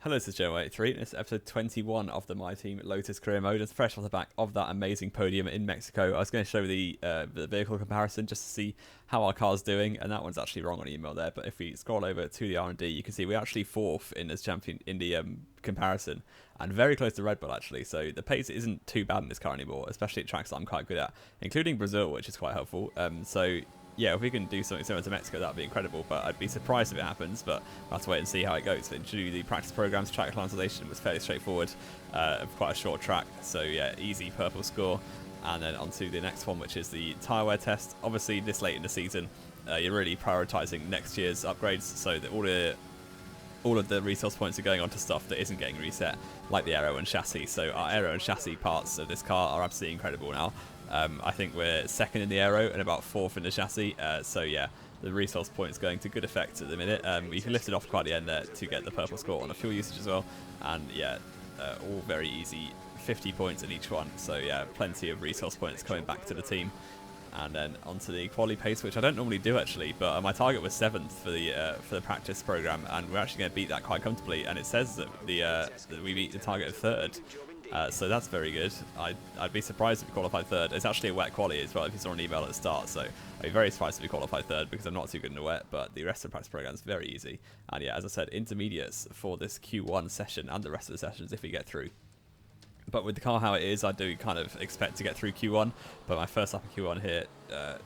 Hello, this is Joe83, and it's episode 21 of the My Team Lotus career mode. It's fresh off the back of that amazing podium in Mexico. I was going to show the vehicle comparison just to see how our car's doing, and that one's actually wrong on email there. But if we scroll over to the R&D, you can see we're actually fourth in this champion in the comparison, and very close to Red Bull actually. So the pace isn't too bad in this car anymore, especially at tracks that I'm quite good at, including Brazil, which is quite helpful. Yeah, if we can do something similar to Mexico, that would be incredible, but I'd be surprised if it happens, but we'll have to wait and see how it goes. But to do the practice programs, track acclimatization was fairly straightforward, quite a short track, so yeah, easy purple score. And then on to the next one, which is the tyre wear test. Obviously, this late in the season, you're really prioritising next year's upgrades, so that all of the resource points are going on to stuff that isn't getting reset, like the aero and chassis. So our aero and chassis parts of this car are absolutely incredible now. I think we're second in the aero and about fourth in the chassis. So yeah, the resource point's going to good effect at the minute. We can lift it off quite the end there to get the purple score on the fuel usage as well. And yeah, all very easy, 50 points in each one. So yeah, plenty of resource points coming back to the team. And then onto the quali pace, which I don't normally do actually, but my target was 7th for the practice program, and we're actually going to beat that quite comfortably. And it says that that we beat the target of 3rd, so that's very good. I'd be surprised if we qualified 3rd. It's actually a wet quali as well, if you saw an email at the start, so I'd be very surprised if we qualified 3rd because I'm not too good in the wet, but the rest of the practice program is very easy. And yeah, as I said, intermediates for this Q1 session and the rest of the sessions if we get through. But with the car how it is, I do kind of expect to get through Q1. But my first lap of Q1 here,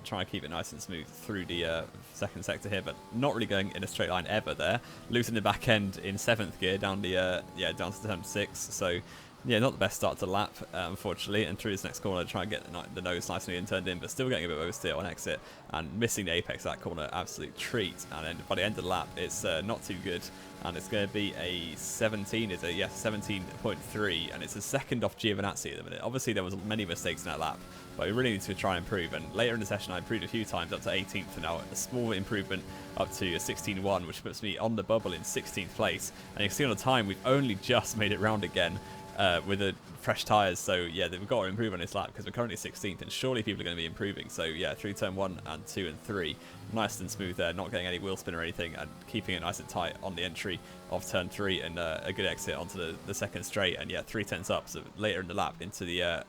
trying to keep it nice and smooth through the second sector here, but not really going in a straight line ever there. Losing the back end in 7th gear down down to turn 6. So yeah, not the best start to lap, unfortunately. And through this next corner, trying to get the nose nicely and turned in, but still getting a bit of oversteer on exit and missing the apex of that corner. Absolute treat. And then by the end of the lap, it's not too good. And it's going to be a 17, is it? Yes, 17.3, and it's a second off Giovinazzi at the minute. Obviously, there was many mistakes in that lap, but we really need to try and improve. And later in the session, I improved a few times up to 18th, and now a small improvement up to a 16.1, which puts me on the bubble in 16th place. And you can see on the time, we've only just made it round again with the fresh tyres. So yeah, we've got to improve on this lap because we're currently 16th, and surely people are going to be improving. So yeah, through turn 1 and 2 and 3, nice and smooth there, not getting any wheel spin or anything, and keeping it nice and tight on the entry of turn 3, and a good exit onto the second straight. And yeah, 3 tenths up, so later in the lap into the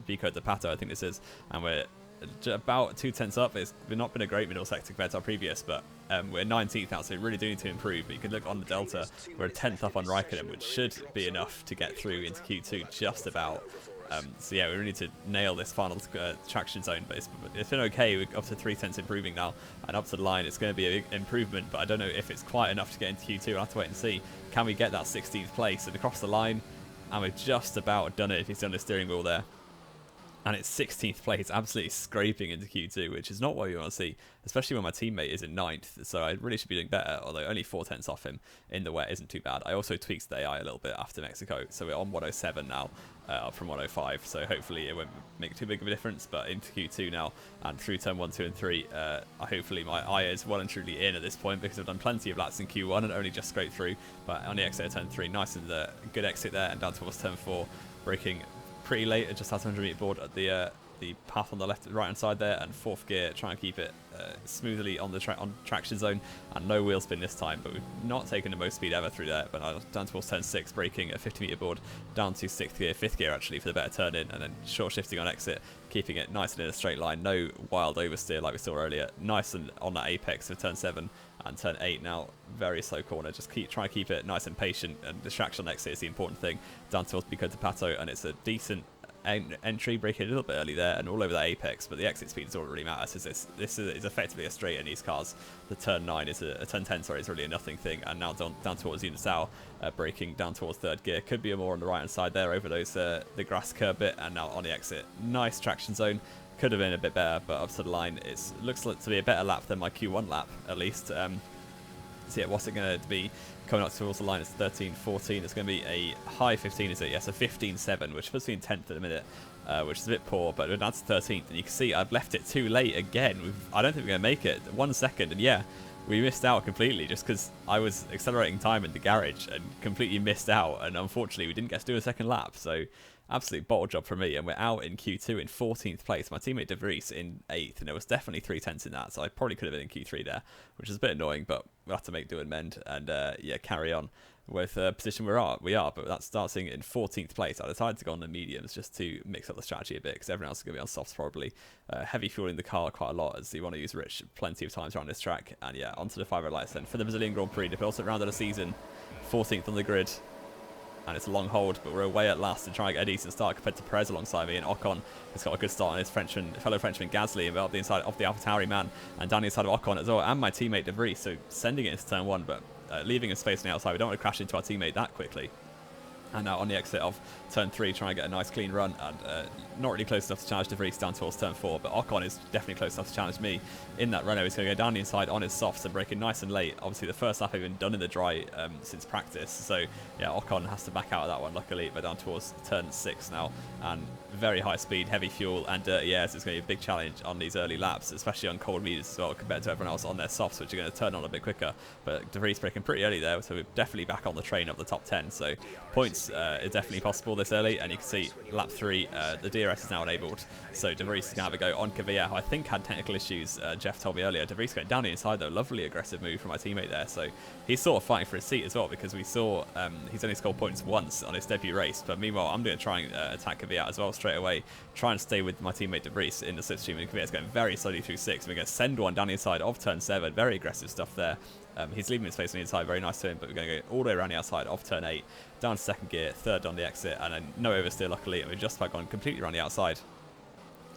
Vico de Pato, I think this is, and we're about 2 tenths up. It's not been a great middle sector compared to our previous, but we're 19th now, so we really do need to improve. But you can look on the delta, we're a 10th up on Raikkonen, which should be enough to get through into Q2 just about. So yeah, we really need to nail this final traction zone, but it's been okay. We're up to 3 tenths improving now, and up to the line it's going to be a big improvement, but I don't know if it's quite enough to get into Q2. I'll have to wait and see. Can we get that 16th place and across the line? And we've just about done it if he's done the steering wheel there. And it's 16th place, absolutely scraping into Q2, which is not what you want to see, especially when my teammate is in 9th. So I really should be doing better, although only 4 tenths off him in the wet isn't too bad. I also tweaked the AI a little bit after Mexico, so we're on 107 now, up from 105. So hopefully it won't make too big of a difference, but into Q2 now, and through turn 1, 2 and 3, hopefully my IA is well and truly in at this point, because I've done plenty of laps in Q1 and only just scraped through. But on the exit of turn 3, nice and good exit there, and down towards turn 4, braking pretty late at just out 100 meter board at the path on the right hand side there, and 4th gear, trying to keep it smoothly on the traction zone, and no wheel spin this time, but we've not taken the most speed ever through there. But down towards turn 6, braking at 50 meter board down to 6th gear, 5th gear actually for the better turn in, and then short shifting on exit, keeping it nice and in a straight line, no wild oversteer like we saw earlier, nice and on that apex of turn 7 and turn 8 now, very slow corner, just try to keep it nice and patient, and distraction on exit is the important thing, down towards Pico de Pato, and it's a decent entry, braking a little bit early there and all over the apex, but the exit speed is all that really matters. This is effectively a straight in these cars. The turn 9 is a turn 10, sorry, is really a nothing thing, and now down towards Unifsal, braking down towards 3rd gear, could be more on the right hand side there over those the grass curb bit, and now on the exit, nice traction zone. Could have been a bit better, but up to the line, it looks like to be a better lap than my Q1 lap at least. So yeah, what's it going to be coming up towards the line? It's 13.14. It's going to be a high 15, is it? Yes, a 15.7, which puts me in 10th at the minute, which is a bit poor, but we're down to 13th. And you can see I've left it too late again. I don't think we're going to make it. 1 second, and yeah, we missed out completely just because I was accelerating time in the garage and completely missed out. And unfortunately, we didn't get to do a second lap. So absolute bottle job for me, and we're out in Q2 in 14th place. My teammate De Vries in 8th, and there was definitely 3 tenths in that, so I probably could have been in Q3 there, which is a bit annoying, but we'll have to make do and mend, and yeah, carry on. with position we are, but that's starting in 14th place. I decided to go on the mediums just to mix up the strategy a bit, because everyone else is going to be on softs probably. Heavy fueling the car quite a lot, as you want to use Rich plenty of times around this track. And yeah, onto the 5 lights then for the Brazilian Grand Prix, the first round of the season, 14th on the grid. And it's a long hold, but we're away at last to try and get a decent start compared to Perez alongside me. And Ocon has got a good start on his fellow Frenchman Gasly, and up the inside of the AlphaTauri man, and down the inside of Ocon as well, and my teammate De Vries. So sending it into turn 1, but leaving a space on the outside. We don't want to crash into our teammate that quickly. And now on the exit of turn 3, trying to get a nice clean run, and not really close enough to challenge De Vries down towards turn 4, but Ocon is definitely close enough to challenge me in that Renault. He's going to go down the inside on his softs and braking nice and late. Obviously the first lap had been done in the dry since practice, so yeah, Ocon has to back out of that one luckily. But down towards turn 6 now, and very high speed, heavy fuel and dirty air, so it's going to be a big challenge on these early laps, especially on cold meters as well, compared to everyone else on their softs, which are going to turn on a bit quicker. But De Vries braking pretty early there, so we're definitely back on the train of the top 10, so points is definitely possible this early. And you can see lap 3, the DRS is now enabled, so De Vries is going to have a go on Kvyat, who I think had technical issues. Jeff told me earlier. De Vries going down the inside though, lovely aggressive move from my teammate there, so he's sort of fighting for his seat as well, because we saw he's only scored points once on his debut race. But meanwhile I'm going to try and attack Kvyat as well straight away, try and stay with my teammate De Vries in the slipstream, and Kvyat's going very slowly through 6. We're going to send one down the inside of turn 7, very aggressive stuff there. He's leaving his space on the inside, very nice to him, but we're going to go all the way around the outside of turn 8, down to 2nd gear, 3rd on the exit, and then no oversteer luckily, and we've just about gone completely around the outside.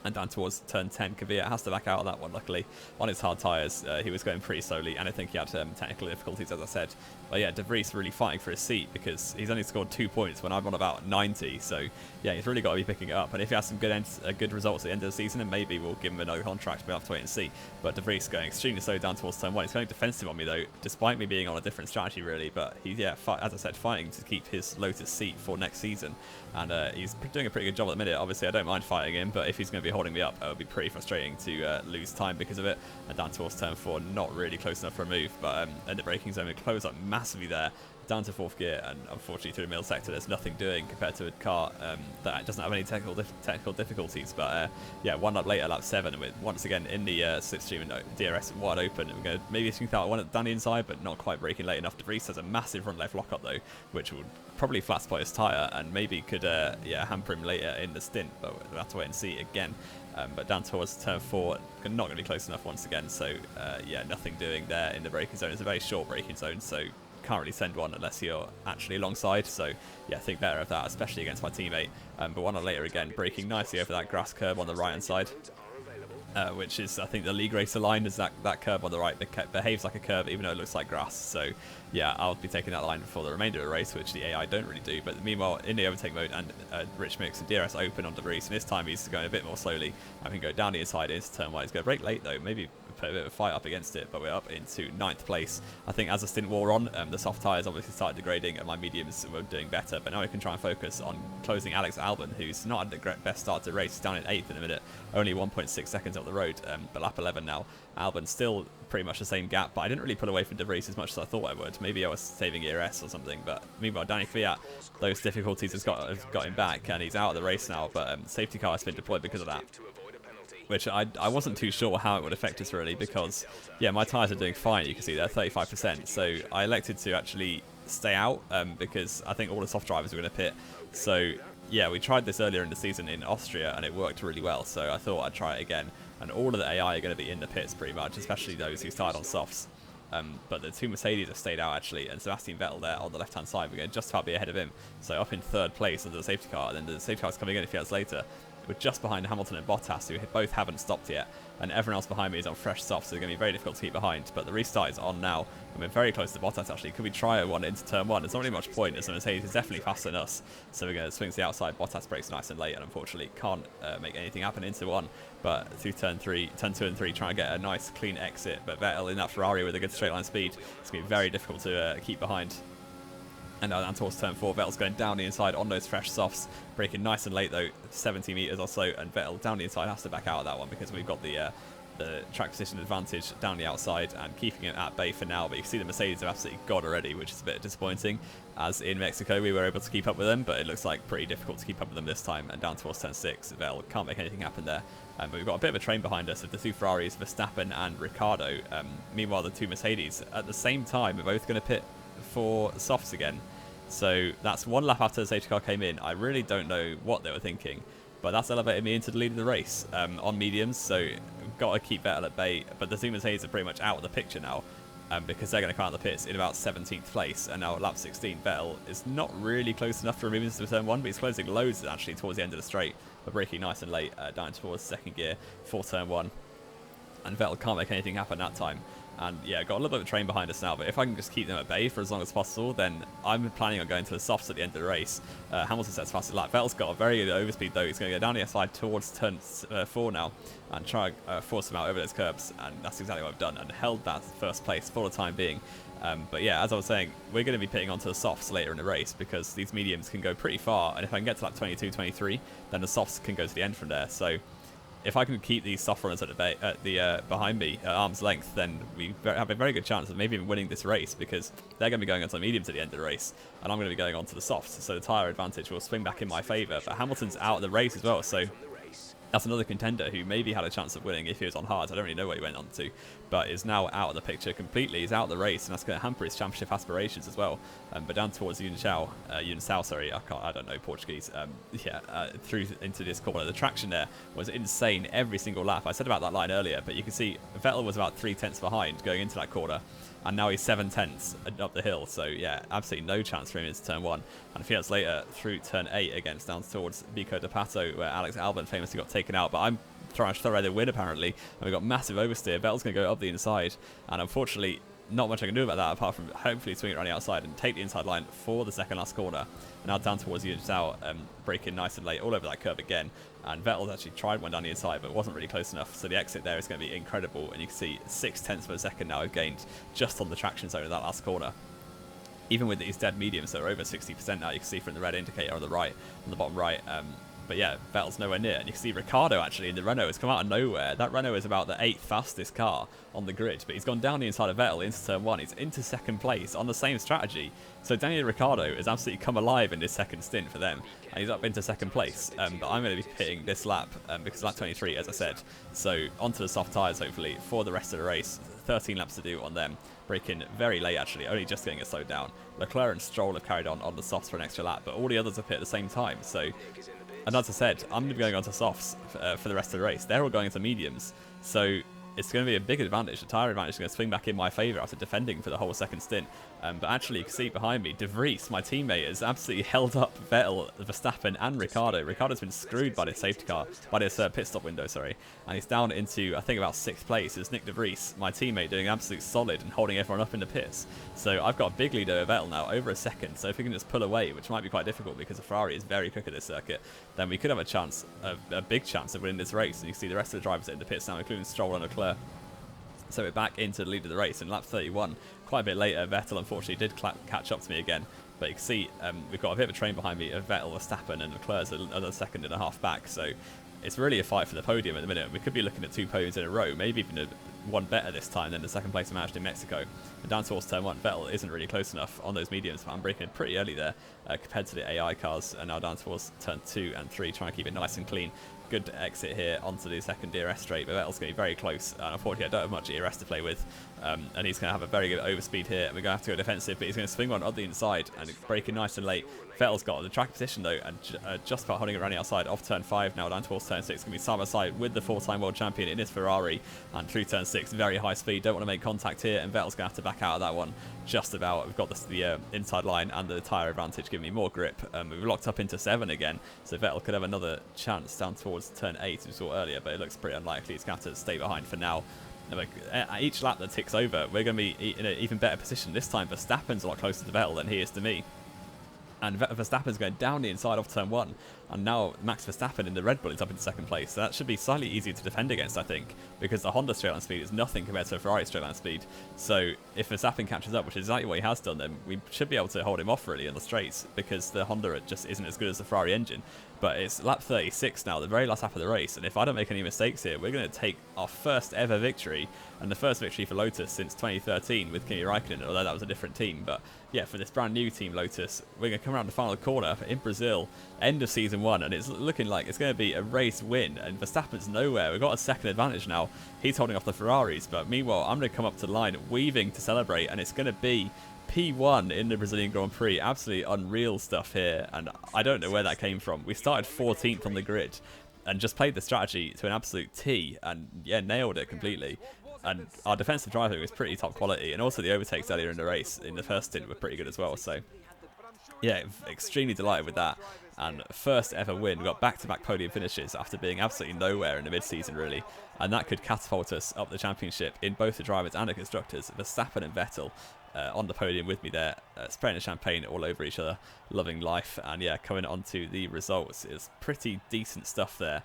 And down towards turn 10, Kvyat has to back out of that one luckily. On his hard tyres, he was going pretty slowly, and I think he had technical difficulties, as I said. But yeah, De Vries really fighting for his seat, because he's only scored 2 points when I'm on about 90, so yeah, he's really got to be picking it up. And if he has some good results at the end of the season, then maybe we'll give him another contract. We'll have to wait and see. But De Vries going extremely slow down towards turn 1. He's going defensive on me though, despite me being on a different strategy really. But he's, yeah, as I said, fighting to keep his Lotus seat for next season. And he's doing a pretty good job at the minute. Obviously I don't mind fighting him, but if he's going to be holding me up, it would be pretty frustrating to lose time because of it. And down towards turn 4, not really close enough for a move, but in the braking zone we close up massively there, down to 4th gear, and unfortunately through the middle sector there's nothing doing compared to a car that doesn't have any technical difficulties. But yeah, 1 lap later, lap 7, and we're once again in the slipstream and DRS wide open. We're going to maybe smooth out one down the inside, but not quite braking late enough. De Vries has a massive front left lock up though, which would probably flat spot his tyre and maybe could yeah, hamper him later in the stint, but we'll have to wait and see again. But down towards turn 4, not going to be close enough once again, so yeah, nothing doing there in the braking zone. It's a very short braking zone, so can't really send one unless you're actually alongside. So yeah, think better of that, especially against my teammate. But 1 lap later again, braking nicely over that grass curb on the right hand side, which is, I think, the league racer line, is that curb on the right behaves like a curb even though it looks like grass. So yeah, I'll be taking that line for the remainder of the race, which the AI don't really do. But meanwhile, in the overtake mode and rich mix and DRS open on De Vries, and this time he's going a bit more slowly. I can go down the inside into turn 1. He's going to brake late though, maybe put a bit of a fight up against it, but we're up into 9th place. I think as the stint wore on, the soft tyres obviously started degrading and my mediums were doing better, but now we can try and focus on closing Alex Albon, who's not had the best start to the race. He's down in 8th in a minute, only 1.6 seconds up the road, but lap 11 now. Albon still pretty much the same gap, but I didn't really pull away from De Vries as much as I thought I would. Maybe I was saving ERS or something, but meanwhile Danny Kvyat, those difficulties have got him back, and he's out of the race now, but safety car has been deployed because of that, which I wasn't too sure how it would affect us really, because yeah, my tyres are doing fine, you can see they're 35%, so I elected to actually stay out because I think all the soft drivers were going to pit. So yeah, we tried this earlier in the season in Austria and it worked really well, so I thought I'd try it again. And all of the AI are going to be in the pits pretty much, especially those who started on softs. But the 2 Mercedes have stayed out actually, and Sebastian Vettel there on the left hand side, we're going to just about be ahead of him, so up in 3rd place under the safety car, and then the safety car's coming in a few hours later. We're just behind Hamilton and Bottas, who both haven't stopped yet, and everyone else behind me is on fresh softs, so it's going to be very difficult to keep behind. But the restart is on now, and we're very close to Bottas actually. Could we try one into turn 1? There's not really much point, as the Mercedes is definitely faster than us, so we're going to swing to the outside. Bottas brakes nice and late, and unfortunately can't make anything happen into 1. But through turn 2 and 3, trying to get a nice clean exit. But Vettel in that Ferrari with a good straight line speed, it's going to be very difficult to keep behind. And now down towards turn 4, Vettel's going down the inside on those fresh softs, braking nice and late though, 70 metres or so, and Vettel down the inside has to back out of that one because we've got the track position advantage down the outside and keeping it at bay for now. But you can see the Mercedes have absolutely got already, which is a bit disappointing, as in Mexico we were able to keep up with them, but it looks like pretty difficult to keep up with them this time. And down towards turn 6, Vettel can't make anything happen there. But we've got a bit of a train behind us with the 2 Ferraris, Verstappen and Ricciardo. Meanwhile, the 2 Mercedes at the same time are both going to pit for softs again. So that's 1 lap after the safety car came in. I really don't know what they were thinking, but that's elevated me into the lead of the race on mediums. So got to keep Vettel at bay. But the Zoom Mercedes are pretty much out of the picture now, because they're going to come out of the pits in about 17th place. And now at lap 16, Vettel is not really close enough to remove into turn 1, but he's closing loads actually towards the end of the straight, but braking nice and late down towards second gear for turn 1. And Vettel can't make anything happen that time. And yeah, got a little bit of a train behind us now, but if I can just keep them at bay for as long as possible, then I'm planning on going to the softs at the end of the race. Hamilton sets fastest lap. Vettel's got a very good overspeed though. He's going to go down the outside towards turn 4 now and try force him out over those curbs, and that's exactly what I've done, and held that first place for the time being. But yeah, as I was saying, we're going to be pitting onto the softs later in the race because these mediums can go pretty far, and if I can get to lap 22, 23, then the softs can go to the end from there. So if I can keep these soft runners at the behind me at arm's length, then we have a very good chance of maybe even winning this race, because they're going to be going onto the mediums at the end of the race, and I'm going to be going onto the softs. So the tyre advantage will swing back in my favour. But Hamilton's out of the race as well, so that's another contender who maybe had a chance of winning if he was on hards. I don't really know what he went on to, but is now out of the picture completely. He's out of the race, and that's going to hamper his championship aspirations as well. But down towards Unisau, sorry, I don't know Portuguese. Through into this corner, the traction there was insane every single lap. I said about that line earlier, but you can see Vettel was about 3 tenths behind going into that corner, and now he's 7 tenths up the hill. So yeah, absolutely no chance for him into turn 1. And a few minutes later through turn 8 against down towards Vico de Pato, where Alex Albon famously got taken out, but I'm trying to throw away the win apparently, and we got massive oversteer. Vettel's going to go up the inside, and unfortunately not much I can do about that apart from hopefully swing it around the outside and take the inside line for the second last corner. And now down towards Unisau, braking nice and late all over that curve again, and Vettel's actually tried one down the inside but wasn't really close enough, so the exit there is going to be incredible, and you can see 6 tenths of a second now I've gained just on the traction zone of that last corner. Even with these dead mediums that are over 60% now, you can see from the red indicator on the right, on the bottom right. But yeah, Vettel's nowhere near. And you can see Ricciardo actually in the Renault has come out of nowhere. That Renault is about the 8th fastest car on the grid, but he's gone down the inside of Vettel into turn 1. He's into second place on the same strategy. So Daniel Ricciardo has absolutely come alive in this second stint for them, and he's up into second place. But I'm going to be pitting this lap because lap 23, as I said. So onto the soft tyres hopefully for the rest of the race. 13 laps to do on them. Braking very late actually, only just getting it slowed down. Leclerc and Stroll have carried on the softs for an extra lap, but all the others have hit at the same time. So, and as I said, I'm going to be going on to softs for the rest of the race. They're all going into mediums, so it's going to be a big advantage. The tyre advantage is going to swing back in my favour after defending for the whole second stint. But actually, you can see behind me, De Vries, my teammate, has absolutely held up Vettel, Verstappen and Ricciardo. Ricciardo's been screwed by this safety car, by this pit stop window, sorry. And he's down into, I think, about 6th place. It's Nick De Vries, my teammate, doing absolute solid and holding everyone up in the pits. So I've got a big lead over Vettel now, over a second. So if we can just pull away, which might be quite difficult because the Ferrari is very quick at this circuit, then we could have a chance, a big chance of winning this race. And you can see the rest of the drivers in the pits now, including Stroll and Leclerc. So we're back into the lead of the race in lap 31. Quite a bit later, Vettel unfortunately did catch up to me again. But you can see we've got a bit of a train behind me of Vettel, Verstappen and Leclerc's another second and a half back. So it's really a fight for the podium at the minute. We could be looking at 2 podiums in a row, maybe even one better this time than the second place I managed in Mexico. And down towards turn 1, Vettel isn't really close enough on those mediums, but I'm braking pretty early there compared to the AI cars. And now down towards turn 2 and 3, trying to keep it nice and clean. Good exit here onto the second DRS straight, but Vettel's going to be very close. And unfortunately, I don't have much ERS to play with. And he's going to have a very good overspeed here. And we're going to have to go defensive, but he's going to swing one on the inside and braking nice and late. Vettel's got the track position though, and just about holding it around the outside off turn 5 now down towards turn 6. Going to be side by side with the 4-time world champion in his Ferrari, and through turn 6, very high speed. Don't want to make contact here, and Vettel's going to have to back out of that one just about. We've got the inside line and the tyre advantage giving me more grip. We've locked up into 7 again, so Vettel could have another chance down towards turn 8 as we saw earlier, but it looks pretty unlikely. He's going to have to stay behind for now. At each lap that ticks over, we're going to be in an even better position. This time Verstappen's a lot closer to Vettel than he is to me. And Verstappen's going down the inside off turn 1. And now Max Verstappen in the Red Bull is up into second place. So that should be slightly easier to defend against, I think, because the Honda straight line speed is nothing compared to a Ferrari straight line speed. So if Verstappen catches up, which is exactly what he has done, then we should be able to hold him off really on the straights, because the Honda just isn't as good as the Ferrari engine. But it's lap 36 now, the very last lap of the race, and if I don't make any mistakes here, we're going to take our first ever victory, and the first victory for Lotus since 2013 with Kimi Raikkonen, although that was a different team. But yeah, for this brand new team Lotus, we're going to come around the final corner in Brazil, end of season 1, and it's looking like it's going to be a race win, and Verstappen's nowhere. We've got a second advantage now. He's holding off the Ferraris, but meanwhile, I'm going to come up to the line, weaving to celebrate, and it's going to be P1 in the Brazilian Grand Prix. Absolutely unreal stuff here, and I don't know where that came from. We started 14th on the grid and just played the strategy to an absolute T, and yeah, nailed it completely. And our defensive driving was pretty top quality, and also the overtakes earlier in the race in the first stint were pretty good as well. So yeah, extremely delighted with that. And first ever win. We got back-to-back podium finishes after being absolutely nowhere in the mid-season, really. And that could catapult us up the championship in both the drivers and the constructors. Verstappen and Vettel on the podium with me there, spraying the champagne all over each other, loving life. And yeah, coming on to the results, it's pretty decent stuff there.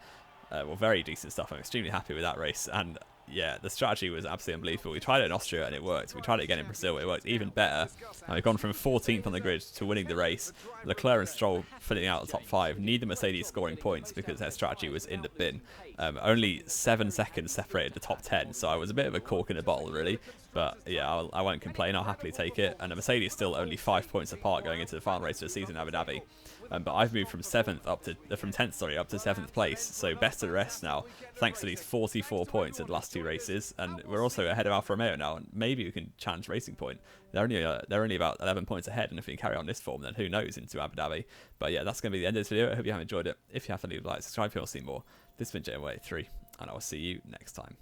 Well, very decent stuff. I'm extremely happy with that race. And yeah, the strategy was absolutely unbelievable. We tried it in Austria and it worked. We tried it again in Brazil. It worked even better. And we've gone from 14th on the grid to winning the race. Leclerc and Stroll filling out the top 5. Neither Mercedes scoring points because their strategy was in the bin. Only 7 seconds separated the top 10. So I was a bit of a cork in a bottle, really. But yeah, I won't complain. I'll happily take it. And the Mercedes still only 5 points apart going into the final race of the season in Abu Dhabi. But I've moved from 10th up to 7th place, so best of the rest now, thanks to these 44 points in the last 2 races, and we're also ahead of Alfa Romeo now, and maybe we can challenge Racing Point. They're only about 11 points ahead, and if we can carry on this form, then who knows into Abu Dhabi. But yeah, that's going to be the end of this video. I hope you have enjoyed it. If you have, leave a like, subscribe if you want to see more. This has been JMWay3, and I will see you next time.